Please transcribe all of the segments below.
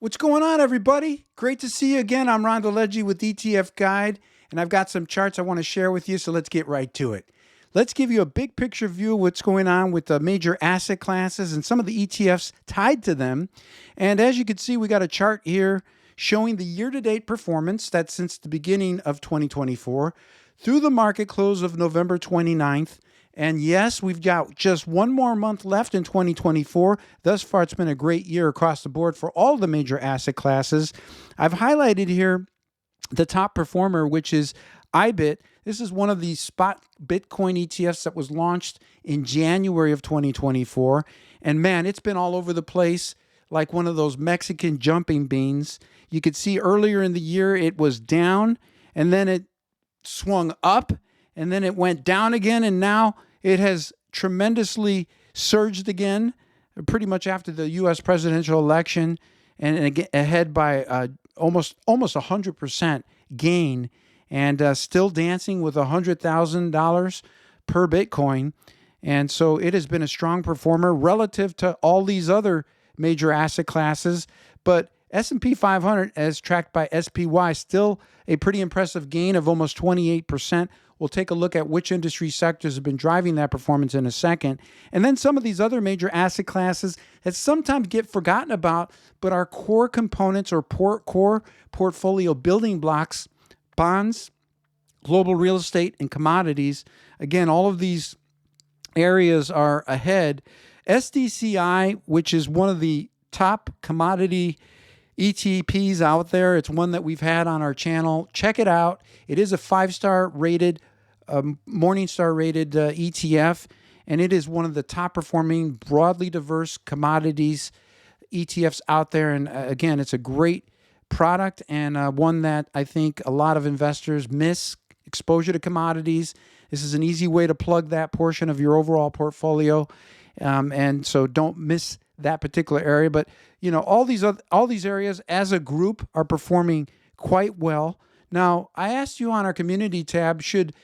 What's going on, everybody? Great to see you again. I'm Ron DeLegge with ETF Guide, and I've got some charts I want to share with you, so let's get right to it. Let's give you a big picture view of what's going on with the major asset classes and some of the ETFs tied to them. And as you can see, we got a chart here showing the year-to-date performance, that's since the beginning of 2024, through the market close of November 29th. And yes, we've got just one more month left in 2024. Thus far, it's been a great year across the board for all the major asset classes. I've highlighted here the top performer, which is IBIT. This is one of the spot Bitcoin ETFs that was launched in January of 2024. And man, it's been all over the place like one of those Mexican jumping beans. You could see earlier in the year it was down, and then it swung up, and then it went down again, and now it has tremendously surged again, pretty much after the U.S. presidential election, and again, ahead by almost 100% gain, and still dancing with $100,000 per Bitcoin. And so it has been a strong performer relative to all these other major asset classes. But S&P 500, as tracked by SPY, still a pretty impressive gain of almost 28%. We'll take a look at which industry sectors have been driving that performance in a second. And then some of these other major asset classes that sometimes get forgotten about, but are core components or core portfolio building blocks: bonds, global real estate, and commodities. Again, all of these areas are ahead. SDCI, which is one of the top commodity ETPs out there. It's one that we've had on our channel. Check it out. It is a 5-star rated, Morningstar rated ETF, and it is one of the top performing, broadly diverse commodities ETFs out there. And again, it's a great product and one that I think a lot of investors miss: exposure to commodities. This is an easy way to plug that portion of your overall portfolio. And so don't miss that particular area. But you know, all these areas as a group are performing quite well. Now, I asked you on our community tab, should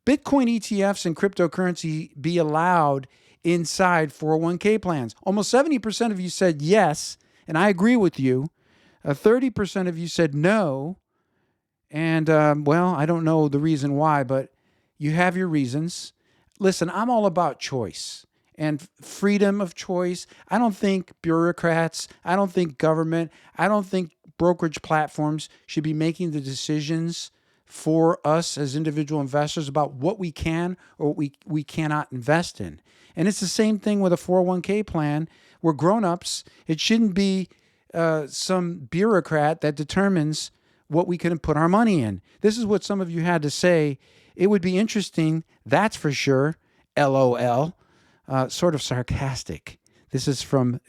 Bitcoin ETFs and cryptocurrency be allowed inside 401k plans? Almost 70% of you said yes, and I agree with you. 30% of you said no. And well, I don't know the reason why, but you have your reasons. Listen, I'm all about choice and freedom of choice. I don't think bureaucrats, I don't think government, I don't think brokerage platforms should be making the decisions for us as individual investors about what we can or what we cannot invest in. And it's the same thing with a 401k plan. We're grown-ups. It shouldn't be some bureaucrat that determines what we can put our money in. This is what some of you had to say. It would be interesting, that's for sure, LOL. Sort of sarcastic. Is this from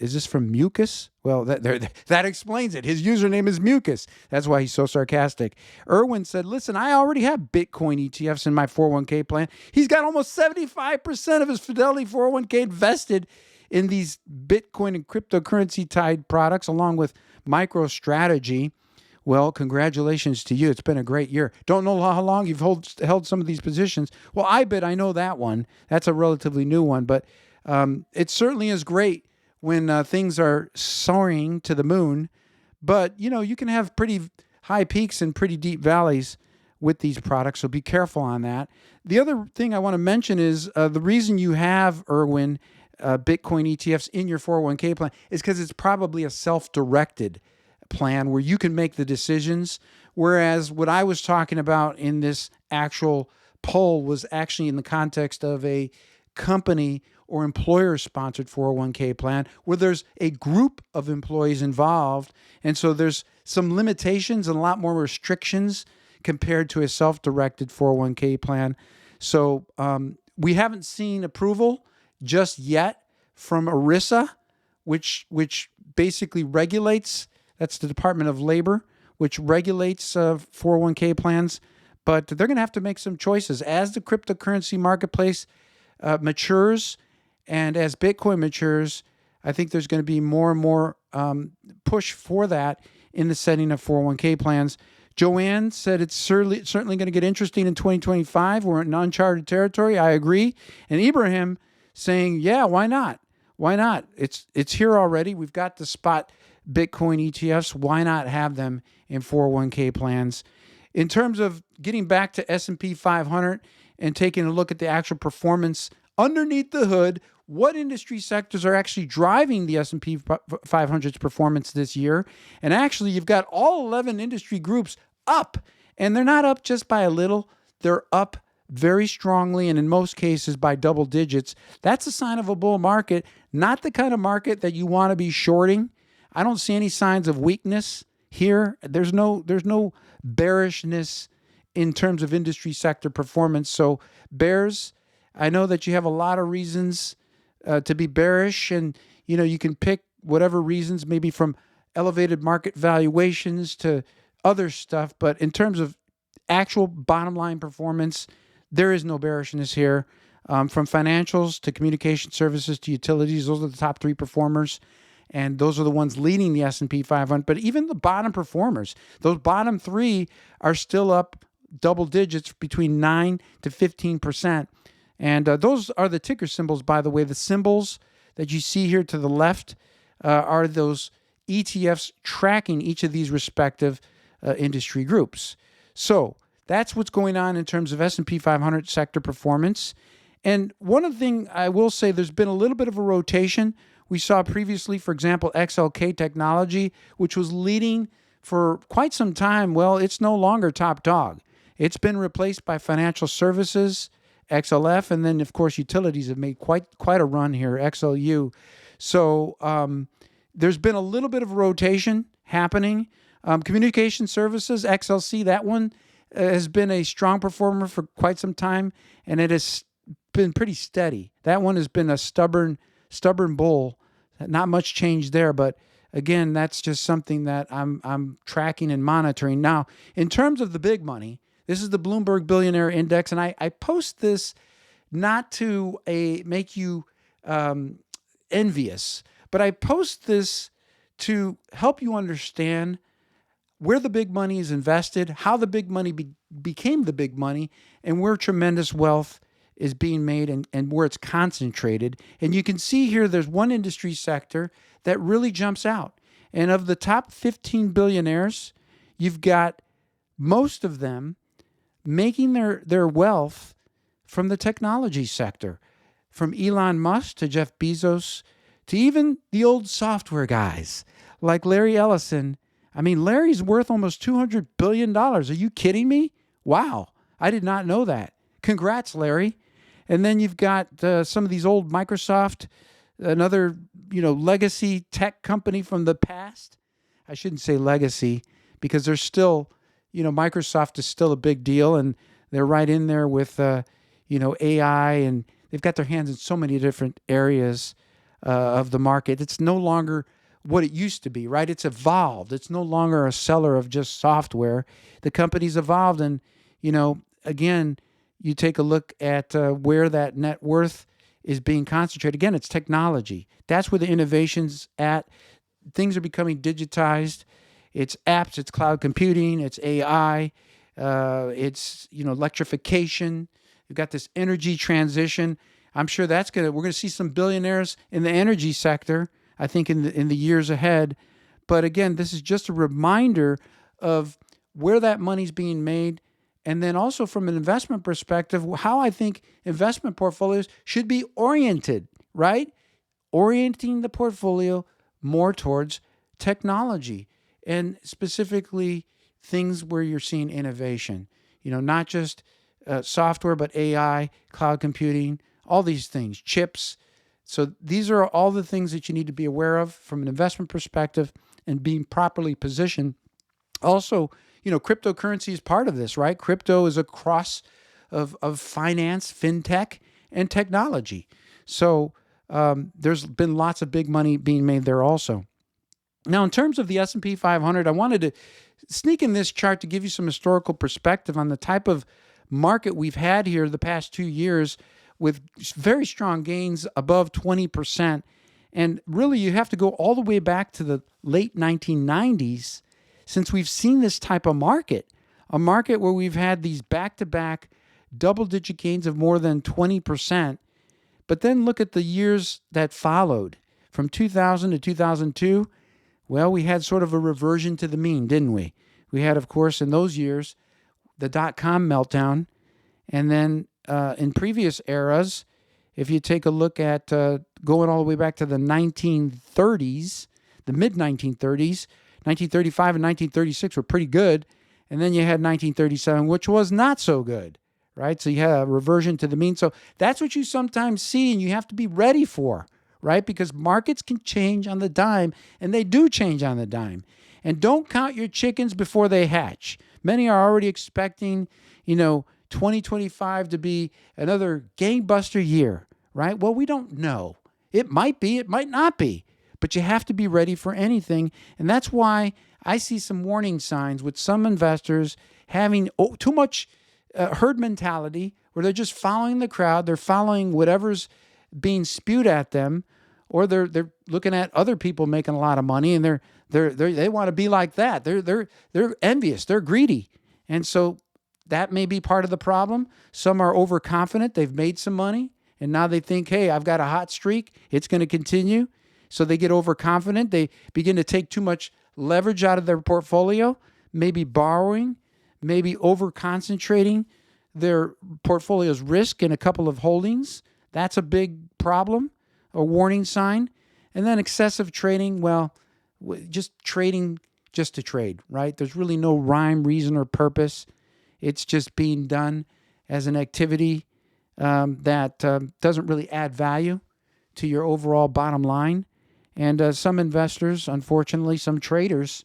Mucus? Well, that explains it. His username is Mucus. That's why he's so sarcastic. Erwin said, listen, I already have Bitcoin ETFs in my 401k plan. He's got almost 75% of his Fidelity 401k invested in these Bitcoin and cryptocurrency tied products, along with MicroStrategy. Well, congratulations to you. It's been a great year. Don't know how long you've held some of these positions. Well, I know that one. That's a relatively new one, but it certainly is great when things are soaring to the moon. But, you know, you can have pretty high peaks and pretty deep valleys with these products, so be careful on that. The other thing I want to mention is the reason you have, Erwin, Bitcoin ETFs in your 401k plan is because it's probably a self-directed plan where you can make the decisions, whereas what I was talking about in this actual poll was actually in the context of a company or employer-sponsored 401k plan where there's a group of employees involved, and so there's some limitations and a lot more restrictions compared to a self-directed 401k plan. So we haven't seen approval just yet from ERISA, which basically regulates. That's the Department of Labor, which regulates 401k plans. But they're going to have to make some choices. As the cryptocurrency marketplace matures and as Bitcoin matures, I think there's going to be more and more push for that in the setting of 401k plans. Joanne said it's certainly going to get interesting in 2025. We're in uncharted territory. I agree. And Ibrahim saying, yeah, why not? Why not? It's here already. We've got the spot Bitcoin ETFs, why not have them in 401k plans? In terms of getting back to S&P 500 and taking a look at the actual performance underneath the hood, what industry sectors are actually driving the S&P 500's performance this year? And actually, you've got all 11 industry groups up, and they're not up just by a little. They're up very strongly, and in most cases by double digits. That's a sign of a bull market, not the kind of market that you want to be shorting. I don't see any signs of weakness here. There's no bearishness in terms of industry sector performance. So bears, I know that you have a lot of reasons to be bearish, and you can pick whatever reasons, maybe from elevated market valuations to other stuff. But in terms of actual bottom line performance, there is no bearishness here. From financials to communication services to utilities, those are the top three performers, and those are the ones leading the S&P 500. But even the bottom performers, those bottom three are still up double digits, between 9 to 15%. And those are the ticker symbols, by the way. The symbols that you see here to the left are those ETFs tracking each of these respective industry groups. So that's what's going on in terms of S&P 500 sector performance. And one other thing I will say, there's been a little bit of a rotation. We saw previously, for example, XLK Technology, which was leading for quite some time. Well, it's no longer top dog. It's been replaced by financial services, XLF, and then, of course, utilities have made quite a run here, XLU. So there's been a little bit of rotation happening. Communication services, XLC, that one has been a strong performer for quite some time, and it has been pretty steady. That one has been a stubborn bull. Not much change there, but again, that's just something that I'm tracking and monitoring. Now, in terms of the big money, this is the Bloomberg Billionaire Index, and I post this not to make you envious, but I post this to help you understand where the big money is invested, how the big money became the big money, and where tremendous wealth is being made and where it's concentrated. And you can see here there's one industry sector that really jumps out. And of the top 15 billionaires, you've got most of them making their wealth from the technology sector, from Elon Musk to Jeff Bezos to even the old software guys like Larry Ellison. I mean, Larry's worth almost $200 billion. Are you kidding me? Wow. I did not know that. Congrats, Larry. And then you've got some of these old Microsoft, another, legacy tech company from the past. I shouldn't say legacy because they're still, Microsoft is still a big deal, and they're right in there with, AI, and they've got their hands in so many different areas of the market. It's no longer what it used to be, right? It's evolved. It's no longer a seller of just software. The company's evolved, and, again, you take a look at where that net worth is being concentrated. Again, it's technology. That's where the innovation's at. Things are becoming digitized. It's apps, it's cloud computing, it's AI, it's electrification. You've got this energy transition. I'm sure we're going to see some billionaires in the energy sector, I think, in the years ahead. But again, this is just a reminder of where that money's being made. And then also from an investment perspective, how I think investment portfolios should be oriented, right? Orienting the portfolio more towards technology and specifically things where you're seeing innovation, not just software, but AI, cloud computing, all these things, chips. So these are all the things that you need to be aware of from an investment perspective and being properly positioned. Also, cryptocurrency is part of this, right? Crypto is a cross of finance, fintech, and technology. So there's been lots of big money being made there also. Now, in terms of the S&P 500, I wanted to sneak in this chart to give you some historical perspective on the type of market we've had here the past 2 years with very strong gains above 20%. And really, you have to go all the way back to the late 1990s since we've seen this type of market, a market where we've had these back-to-back double-digit gains of more than 20%. But then look at the years that followed. From 2000 to 2002, Well, we had sort of a reversion to the mean, didn't we? We had, of course, in those years, the dot-com meltdown. And then in previous eras, if you take a look at going all the way back to the 1930s, the mid-1930s, 1935 and 1936 were pretty good. And then you had 1937, which was not so good, right? So you had a reversion to the mean. So that's what you sometimes see, and you have to be ready for, right? Because markets can change on the dime, and they do change on the dime. And don't count your chickens before they hatch. Many are already expecting, 2025 to be another gangbuster year, right? Well, we don't know. It might be, it might not be, but you have to be ready for anything. And that's why I see some warning signs with some investors having too much herd mentality, where they're just following the crowd. They're following whatever's being spewed at them, or they're looking at other people making a lot of money, and they want to be like that. They're envious. They're greedy. And so that may be part of the problem. Some are overconfident. They've made some money, and now they think, hey, I've got a hot streak. It's going to continue. So they get overconfident. They begin to take too much leverage out of their portfolio, maybe borrowing, maybe over-concentrating their portfolio's risk in a couple of holdings. That's a big problem, a warning sign. And then excessive trading, well, just trading just to trade, right? There's really no rhyme, reason, or purpose. It's just being done as an activity that doesn't really add value to your overall bottom line. And some investors, unfortunately, some traders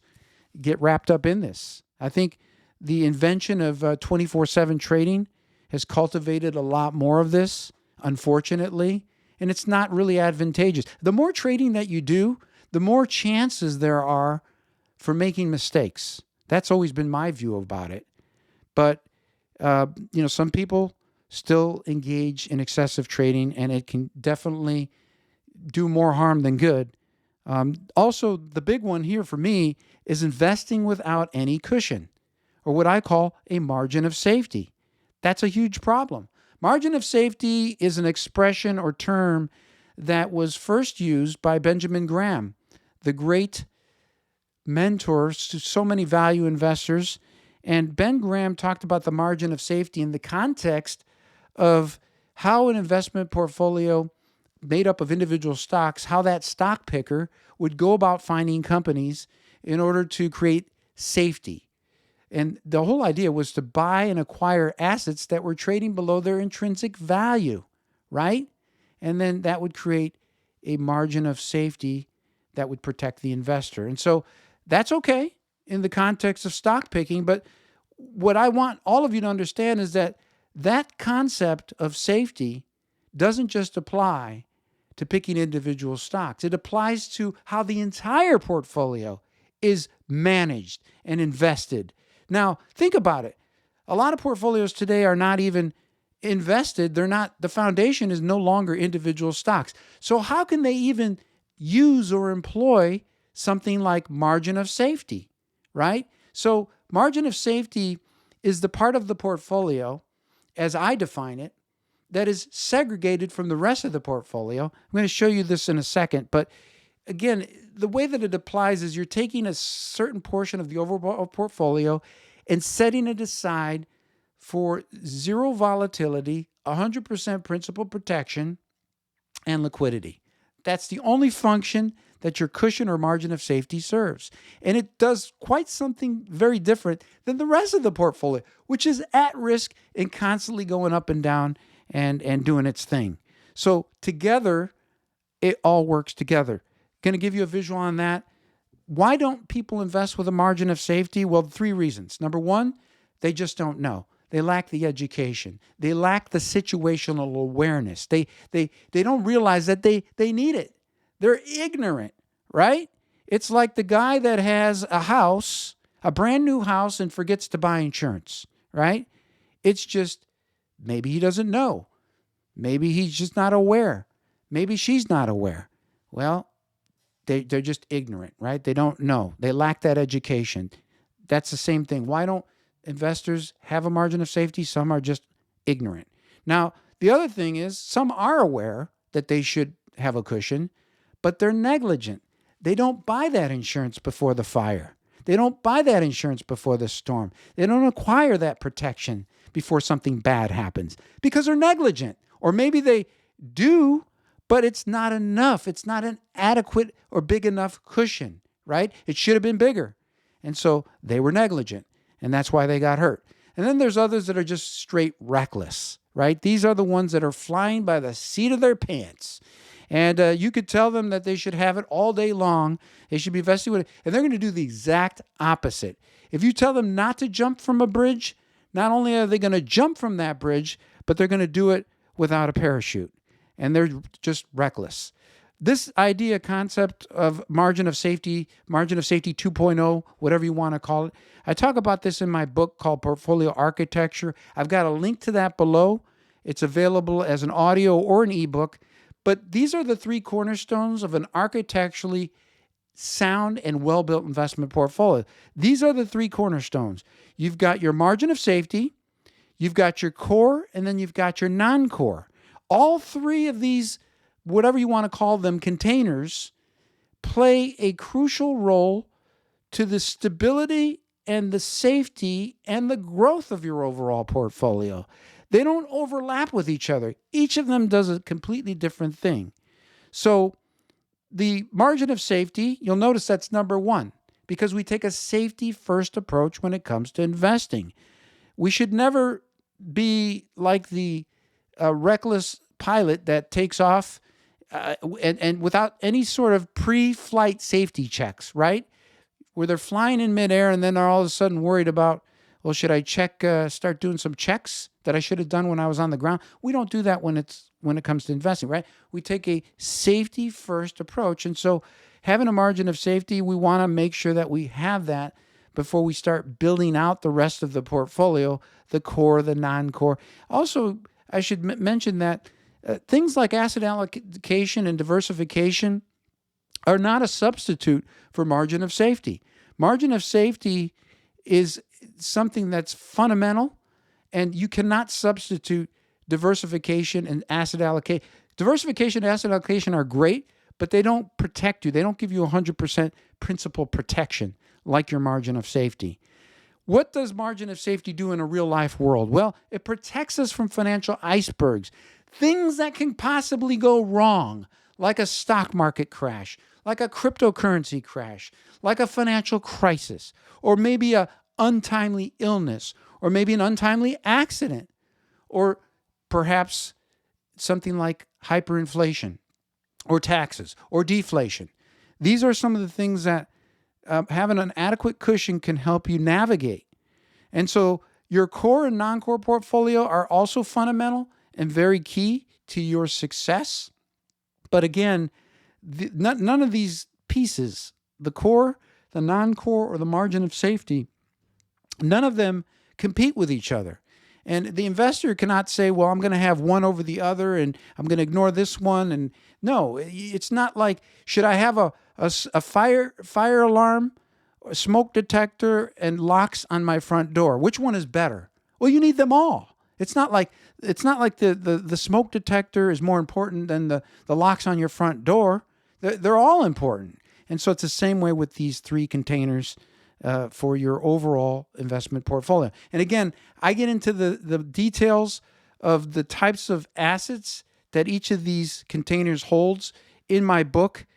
get wrapped up in this. I think the invention of 24/7 trading has cultivated a lot more of this, unfortunately, and it's not really advantageous. The more trading that you do, the more chances there are for making mistakes. That's always been my view about it. But, some people still engage in excessive trading, and it can definitely do more harm than good. Also, the big one here for me is investing without any cushion, or what I call a margin of safety. That's a huge problem. Margin of safety is an expression or term that was first used by Benjamin Graham, the great mentor to so many value investors. And Ben Graham talked about the margin of safety in the context of how an investment portfolio made up of individual stocks, how that stock picker would go about finding companies in order to create safety. And the whole idea was to buy and acquire assets that were trading below their intrinsic value, right? And then that would create a margin of safety that would protect the investor. And so that's okay in the context of stock picking. But what I want all of you to understand is that that concept of safety doesn't just apply to picking individual stocks. It applies to how the entire portfolio is managed and invested. Now, think about it. A lot of portfolios today are not even invested. The foundation is no longer individual stocks. So how can they even use or employ something like margin of safety, right? So margin of safety is the part of the portfolio, as I define it, that is segregated from the rest of the portfolio. I'm going to show you this in a second, but again, the way that it applies is you're taking a certain portion of the overall portfolio and setting it aside for zero volatility, 100% principal protection, and liquidity. That's the only function that your cushion or margin of safety serves. And it does quite something very different than the rest of the portfolio, which is at risk and constantly going up and down and doing its thing. So together, it all works together. Going to give you a visual on that. Why don't people invest with a margin of safety? Well, 3 reasons. Number 1, they just don't know. They lack the education. They lack the situational awareness. They don't realize that they need it. They're ignorant, right? It's like the guy that has a house, a brand new house, and forgets to buy insurance, right? It's just, maybe he doesn't know. Maybe he's just not aware. Maybe she's not aware. Well, they're just ignorant, right? They don't know. They lack that education. That's the same thing. Why don't investors have a margin of safety? Some are just ignorant. Now, the other thing is some are aware that they should have a cushion, but they're negligent. They don't buy that insurance before the fire. They don't buy that insurance before the storm. They don't acquire that protection before something bad happens because they're negligent. Or maybe they do, but it's not enough. It's not an adequate or big enough cushion, right? It should have been bigger. And so they were negligent, and that's why they got hurt. And then there's others that are just straight reckless, right? These are the ones that are flying by the seat of their pants. And you could tell them that they should have it all day long. They should be vested with it. And they're going to do the exact opposite. If you tell them not to jump from a bridge, not only are they going to jump from that bridge, but they're going to do it without a parachute. And they're just reckless. This idea, concept of margin of safety 2.0, whatever you want to call it, I talk about this in my book called Portfolio Architecture. I've got a link to that below. It's available as an audio or an ebook. But these are the three cornerstones of an architecturally sound and well-built investment portfolio. These are the three cornerstones. You've got your margin of safety, you've got your core, and then you've got your non-core. All three of these, whatever you want to call them, containers, play a crucial role to the stability and the safety and the growth of your overall portfolio. They don't overlap with each other. Each of them does a completely different thing. So the margin of safety, you'll notice that's number one, because we take a safety-first approach when it comes to investing. We should never be like the reckless pilot that takes off and without any sort of pre-flight safety checks, right? Where they're flying in midair and then they're all of a sudden worried about, well, should I start doing some checks that I should have done when I was on the ground? We don't do that when it comes to investing, right? We take a safety-first approach. And so having a margin of safety, we want to make sure that we have that before we start building out the rest of the portfolio, the core, the non-core. Also, I should mention that things like asset allocation and diversification are not a substitute for margin of safety. Margin of safety is something that's fundamental, and you cannot substitute diversification and asset allocation. Diversification and asset allocation are great, but they don't protect you. They don't give you 100% principal protection like your margin of safety. What does margin of safety do in a real-life world? Well, it protects us from financial icebergs, things that can possibly go wrong, like a stock market crash, like a cryptocurrency crash, like a financial crisis, or maybe an untimely illness, or maybe an untimely accident, or perhaps something like hyperinflation, or taxes, or deflation. These are some of the things that having an adequate cushion can help you navigate. And so your core and non-core portfolio are also fundamental and very key to your success. But again, none of these pieces, the core, the non-core, or the margin of safety, none of them compete with each other. And the investor cannot say, well, I'm going to have one over the other and I'm going to ignore this one. And no, it's not like, should I have a fire alarm, a smoke detector, and locks on my front door? Which one is better? Well, you need them all. It's not like the smoke detector is more important than the locks on your front door. They're all important. And so it's the same way with these three containers for your overall investment portfolio. And again, I get into the details of the types of assets that each of these containers holds in my book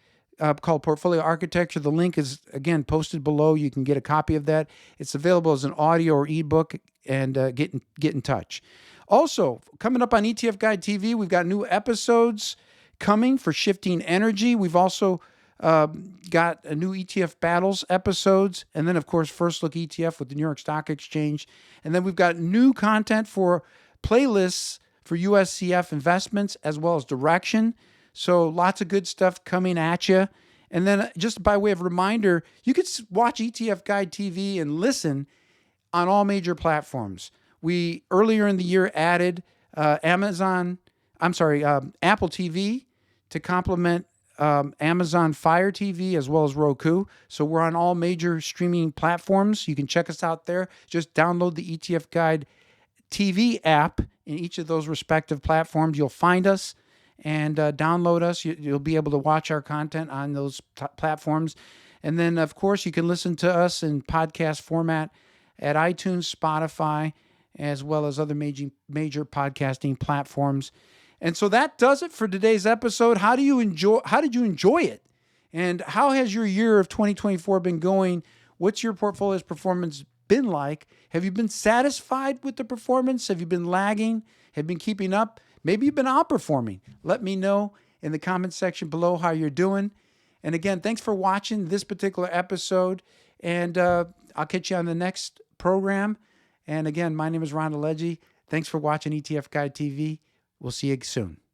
called Portfolio Architecture. The link is, again, posted below. You can get a copy of that. It's available as an audio or ebook, and get in touch. Also, coming up on ETF Guide TV, we've got new episodes coming for Shifting Energy. We've also got a new ETF Battles episodes, and then, of course, First Look ETF with the New York Stock Exchange. And then we've got new content for playlists for USCF investments as well as direction. So lots of good stuff coming at you. And then just by way of reminder, you could watch ETF Guide TV and listen on all major platforms. We earlier in the year added Apple TV to complement Amazon Fire TV as well as Roku. So we're on all major streaming platforms. You can check us out there. Just download the ETF Guide TV app in each of those respective platforms. You'll find us. and download us. You'll be able to watch our content on those platforms. And then, of course, you can listen to us in podcast format at iTunes, Spotify, as well as other major podcasting platforms. And so that does it for today's episode. How did you enjoy it? And how has your year of 2024 been going? What's your portfolio's performance been like? Have you been satisfied with the performance? Have you been lagging? Have you been keeping up? Maybe you've been outperforming. Let me know in the comment section below how you're doing. And again, thanks for watching this particular episode. And I'll catch you on the next program. And again, my name is Ron DeLegge. Thanks for watching ETF Guide TV. We'll see you soon.